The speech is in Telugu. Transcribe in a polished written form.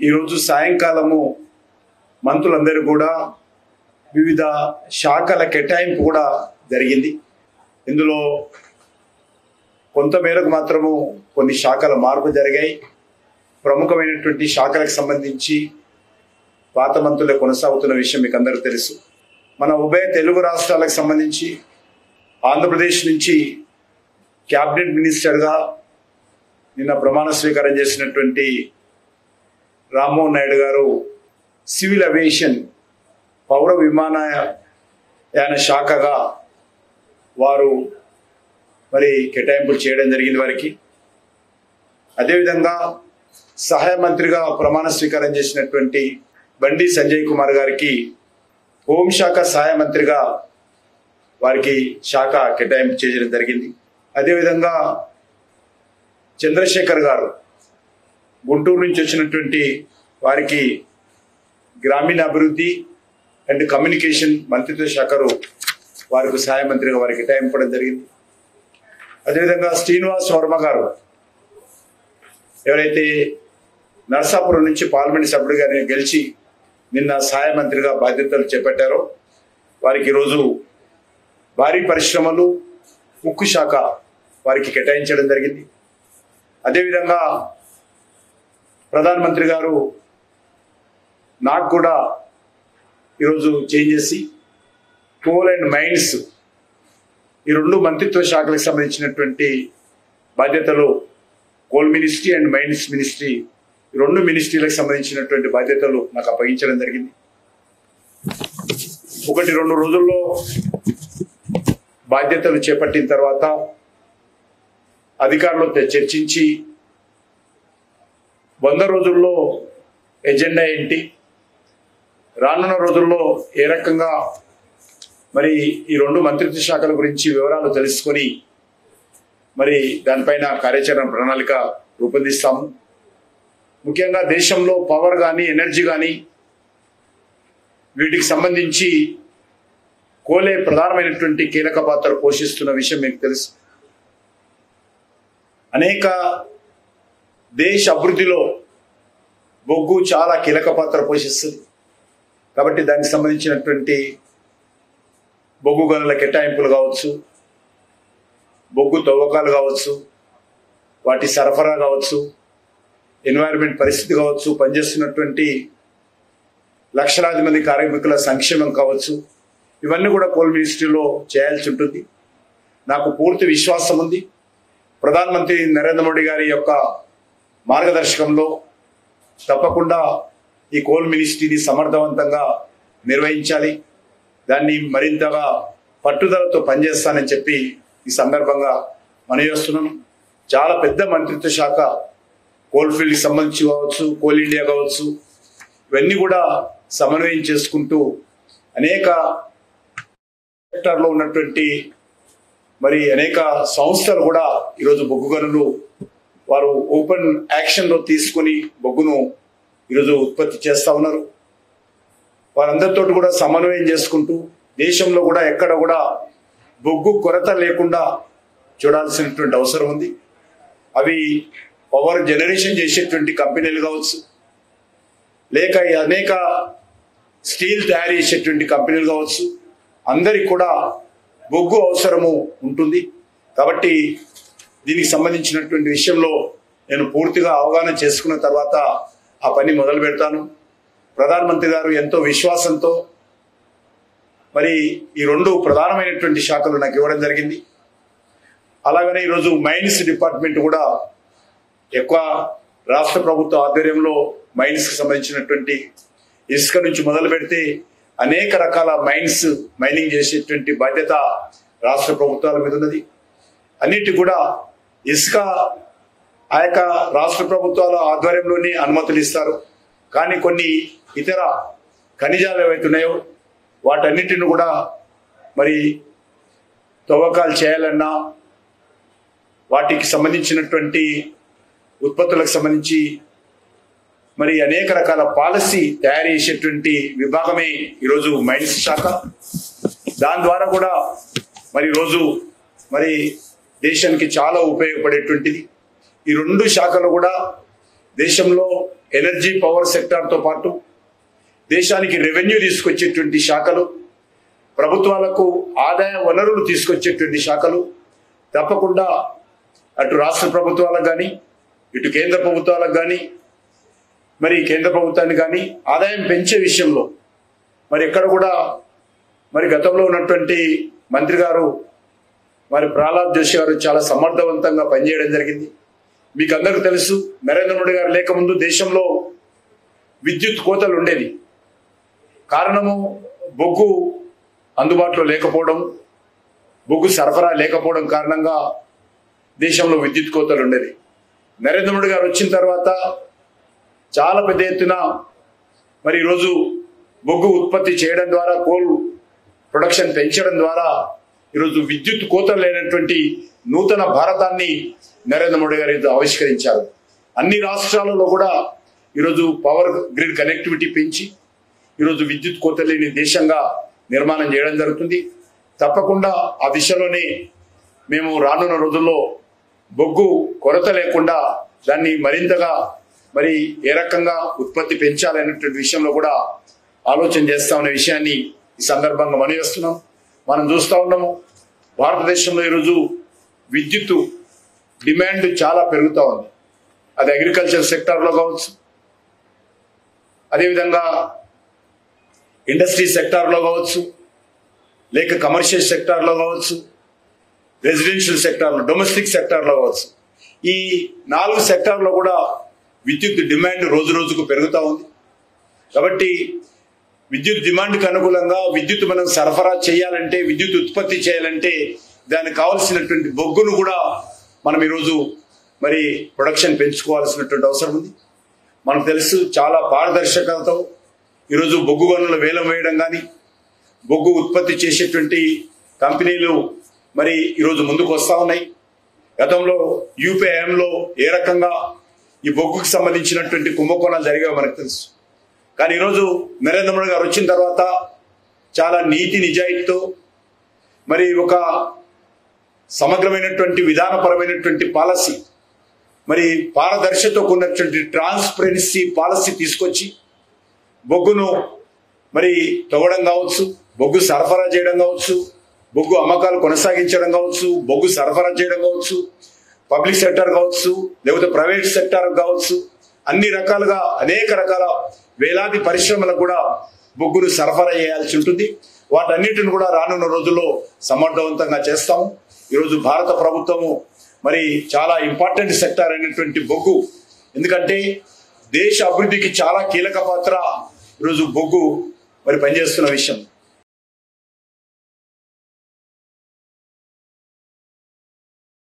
ఈరోజు సాయంకాలము మంత్రులందరూ కూడా వివిధ శాఖల కేటాయింపు కూడా జరిగింది. ఇందులో కొంతమేరకు మాత్రము కొన్ని శాఖల మార్పు జరిగాయి. ప్రముఖమైనటువంటి శాఖలకు సంబంధించి పాత మంత్రులే కొనసాగుతున్న విషయం మీకు అందరూ తెలుసు. మన ఉభయ తెలుగు రాష్ట్రాలకు సంబంధించి ఆంధ్రప్రదేశ్ నుంచి క్యాబినెట్ మినిస్టర్గా నిన్న ప్రమాణ స్వీకారం చేసినటువంటి రామ్మోహన్ నాయుడు గారు సివిల్ ఏవియేషన్ పౌర విమానయాన శాఖగా వారు మరి కేటాయింపులు చేయడం జరిగింది వారికి. అదేవిధంగా సహాయ మంత్రిగా ప్రమాణ స్వీకారం చేసినటువంటి బండి సంజయ్ కుమార్ గారికి హోంశాఖ సహాయ మంత్రిగా వారికి శాఖ కేటాయింపు చేయడం జరిగింది. అదేవిధంగా చంద్రశేఖర్ గారు గుంటూరు నుంచి వచ్చినటువంటి వారికి గ్రామీణ అభివృద్ధి అండ్ కమ్యూనికేషన్ మంత్రిత్వ శాఖలు వారికి సహాయ మంత్రిగా వారికి కేటాయింపడం జరిగింది. అదేవిధంగా శ్రీనివాస్ వర్మ గారు ఎవరైతే నర్సాపురం నుంచి పార్లమెంట్ సభ్యుడిగా గెలిచి నిన్న సహాయ మంత్రిగా బాధ్యతలు చేపట్టారో వారికి ఈరోజు భారీ పరిశ్రమలు ఉక్కు శాఖ వారికి కేటాయించడం జరిగింది. అదేవిధంగా ప్రధానమంత్రి గారు నాకు కూడా ఈరోజు చేంజ్ చేసి కోల్ అండ్ మైన్స్ ఈ రెండు మంత్రిత్వ శాఖలకు సంబంధించినటువంటి బాధ్యతలు coal ministry and mines ministry ఈ రెండు మినిస్ట్రీలకు సంబంధించినటువంటి బాధ్యతలు నాకు అప్పగించడం జరిగింది. 1-2 రోజుల్లో బాధ్యతలు చేపట్టిన తర్వాత అధికారులతో చర్చించి 100 రోజుల్లో ఎజెండా ఏంటి, రానున్న రోజుల్లో ఏ రకంగా మరి ఈ రెండు మంత్రిత్వ శాఖల గురించి వివరాలు తెలుసుకొని మరి దానిపైన కార్యాచరణ ప్రణాళిక రూపొందిస్తాము. ముఖ్యంగా దేశంలో పవర్ కానీ ఎనర్జీ కానీ వీటికి సంబంధించి కోలే ప్రధానమైనటువంటి కీలక పాత్ర పోషిస్తున్న విషయం మీకు తెలుసు. అనేక దేశ అభివృద్ధిలో బొగ్గు చాలా కీలక పాత్ర పోషిస్తుంది. కాబట్టి దానికి సంబంధించినటువంటి బొగ్గు గనుల కేటాయింపులు కావచ్చు, బొగ్గు తవ్వకాలు కావచ్చు, వాటి సరఫరా కావచ్చు, ఎన్వైరన్మెంట్ పరిస్థితి కావచ్చు, పనిచేస్తున్నటువంటి లక్షలాది మంది కార్మికుల సంక్షేమం కావచ్చు, ఇవన్నీ కూడా కోల్ మినిస్ట్రీలో చేయాల్సి ఉంటుంది. నాకు పూర్తి విశ్వాసం ఉంది. ప్రధానమంత్రి నరేంద్ర మోడీ గారి యొక్క మార్గదర్శకంలో తప్పకుండా ఈ కోల్ మినిస్ట్రీని సమర్థవంతంగా నిర్వహించాలి. దాన్ని మరింతగా పట్టుదలతో పనిచేస్తానని చెప్పి ఈ సందర్భంగా మనవి చేస్తున్నాను. చాలా పెద్ద మంత్రిత్వ శాఖ కోల్ ఫీల్డ్కి సంబంధించి కావచ్చు, కోల్ ఇండియా కావచ్చు, ఇవన్నీ కూడా సమన్వయం చేసుకుంటూ అనేక సెక్టార్లో ఉన్నటువంటి మరి అనేక సంస్థలు కూడా ఈరోజు బొగ్గు గనులు వారు ఓపెన్ యాక్షన్లో తీసుకొని బొగ్గును ఈరోజు ఉత్పత్తి చేస్తూ ఉన్నారు. వారందరితో కూడా సమన్వయం చేసుకుంటూ దేశంలో కూడా ఎక్కడ కూడా బొగ్గు కొరత లేకుండా చూడాల్సినటువంటి అవసరం ఉంది. అవి పవర్ జనరేషన్ చేసేటువంటి కంపెనీలు కావచ్చు, లేక అనేక స్టీల్ తయారు చేసేటువంటి కంపెనీలు కావచ్చు, అందరికి కూడా బొగ్గు అవసరము ఉంటుంది. కాబట్టి దీనికి సంబంధించినటువంటి విషయంలో నేను పూర్తిగా అవగాహన చేసుకున్న తర్వాత ఆ పని మొదలు పెడతాను. ప్రధానమంత్రి గారు ఎంతో విశ్వాసంతో మరి ఈ రెండు ప్రధానమైనటువంటి శాఖలు నాకు ఇవ్వడం జరిగింది. అలాగనే ఈరోజు మైన్స్ డిపార్ట్మెంట్ కూడా ఎక్కువ రాష్ట్ర ప్రభుత్వ ఆధ్వర్యంలో మైన్స్కి సంబంధించినటువంటి ఇసుక నుంచి మొదలు పెడితే అనేక రకాల మైనింగ్ చేసేటువంటి బాధ్యత రాష్ట్ర ప్రభుత్వాల మీద ఉన్నది. అన్నిటి కూడా ఇసుక ఆ యొక్క రాష్ట్ర ప్రభుత్వాల ఆధ్వర్యంలోనే అనుమతులు ఇస్తారు. కానీ కొన్ని ఇతర ఖనిజాలు ఏవైతున్నాయో వాటన్నిటిని కూడా మరి తవ్వకాలు చేయాలన్నా వాటికి సంబంధించినటువంటి ఉత్పత్తులకు సంబంధించి మరి అనేక రకాల పాలసీ తయారు చేసేటువంటి విభాగమే ఈరోజు మైన్స్ శాఖ. దాని ద్వారా కూడా మరి ఈరోజు మరి దేశానికి చాలా ఉపయోగపడేటువంటిది. ఈ రెండు శాఖలు కూడా దేశంలో ఎనర్జీ పవర్ సెక్టార్తో పాటు దేశానికి రెవెన్యూ తీసుకొచ్చేటువంటి శాఖలు, ప్రభుత్వాలకు ఆదాయ వనరులు తీసుకొచ్చేటువంటి శాఖలు తప్పకుండా అటు రాష్ట్ర ప్రభుత్వాలకు కానీ ఇటు కేంద్ర ప్రభుత్వాలకు కానీ మరి కేంద్ర ప్రభుత్వాన్ని కానీ ఆదాయం పెంచే విషయంలో మరి ఎక్కడ కూడా మరి గతంలో ఉన్నటువంటి మంత్రి గారు మరి ప్రహ్లాద్ జోషి గారు చాలా సమర్థవంతంగా పనిచేయడం జరిగింది. మీకు అందరికీ తెలుసు, నరేంద్ర మోడీ గారు లేకముందు దేశంలో విద్యుత్ కోతలు ఉండేది. కారణము బొగ్గు అందుబాటులో లేకపోవడం, బొగ్గు సరఫరా లేకపోవడం కారణంగా దేశంలో విద్యుత్ కోతలు ఉండేది. నరేంద్ర మోడీ గారు వచ్చిన తర్వాత చాలా పెద్ద ఎత్తున మరి ఈరోజు బొగ్గు ఉత్పత్తి చేయడం ద్వారా, కోల్ ప్రొడక్షన్ పెంచడం ద్వారా ఈరోజు విద్యుత్ కోతలు లేనటువంటి నూతన భారతాన్ని నరేంద్ర మోడీ గారు ఆవిష్కరించారు. అన్ని రాష్ట్రాలలో కూడా ఈరోజు పవర్ గ్రిడ్ కనెక్టివిటీ పెంచి ఈరోజు విద్యుత్ కోత లేని దేశంగా నిర్మాణం చేయడం జరుగుతుంది. తప్పకుండా ఆ దిశలోనే మేము రానున్న రోజుల్లో బొగ్గు కొరత లేకుండా దాన్ని మరింతగా మరి ఏ రకంగా ఉత్పత్తి పెంచాలనేటువంటి విషయంలో కూడా ఆలోచన చేస్తామనే విషయాన్ని ఈ సందర్భంగా మనవేస్తున్నాం. మనం చూస్తూ ఉన్నాము, భారతదేశంలో ఈరోజు విద్యుత్ డిమాండ్ చాలా పెరుగుతూ ఉంది. అది అగ్రికల్చర్ సెక్టార్లో కావచ్చు, అదేవిధంగా ఇండస్ట్రీ సెక్టార్లో కావచ్చు, లేక కమర్షియల్ సెక్టార్లో కావచ్చు, రెసిడెన్షియల్ సెక్టార్లో, డొమెస్టిక్ సెక్టార్లో కావచ్చు. ఈ 4 సెక్టార్లో కూడా విద్యుత్ డిమాండ్ రోజు రోజుకు పెరుగుతూ ఉంది. కాబట్టి విద్యుత్ డిమాండ్కి అనుకూలంగా విద్యుత్ మనం సరఫరా చేయాలంటే, విద్యుత్ ఉత్పత్తి చేయాలంటే దానికి కావాల్సినటువంటి బొగ్గును కూడా మనం ఈరోజు మరి ప్రొడక్షన్ పెంచుకోవాల్సినటువంటి అవసరం ఉంది. మనకు తెలుసు, చాలా పారదర్శకతతో ఈరోజు బొగ్గు గనుల వేలం వేయడం కానీ, బొగ్గు ఉత్పత్తి చేసేటువంటి కంపెనీలు మరి ఈరోజు ముందుకు వస్తూ ఉన్నాయి. గతంలో యూపీఐఎంలో ఏ రకంగా ఈ బొగ్గుకు సంబంధించినటువంటి కుంభకోణాలు జరిగాయో మనకు తెలుసు. కానీ ఈరోజు నరేంద్ర మోడీ గారు వచ్చిన తర్వాత చాలా నీతి నిజాయితీతో మరి ఒక సమగ్రమైనటువంటి విధానపరమైనటువంటి పాలసీ, మరి పారదర్శకతో ఉన్నటువంటి ట్రాన్స్పరెన్సీ పాలసీ తీసుకొచ్చి బొగ్గును మరి తవ్వడం కావచ్చు, బొగ్గు సరఫరా చేయడం కావచ్చు, బొగ్గు అమ్మకాలు కొనసాగించడం కావచ్చు, బొగ్గు సరఫరా చేయడం కావచ్చు, పబ్లిక్ సెక్టర్ కావచ్చు, లేకపోతే ప్రైవేట్ సెక్టర్ కావచ్చు, అన్ని రకాలుగా అనేక రకాల వేలాది పరిశ్రమలకు కూడా బొగ్గును సరఫరా చేయాల్సి ఉంటుంది. వాటన్నిటిని కూడా రానున్న రోజుల్లో సమర్థవంతంగా చేస్తాము. ఈరోజు భారత ప్రభుత్వము మరి చాలా ఇంపార్టెంట్ సెక్టార్ అయినటువంటి బొగ్గు, ఎందుకంటే దేశ అభివృద్ధికి చాలా కీలక పాత్ర ఈరోజు బొగ్గు మరి పనిచేస్తున్న విషయం.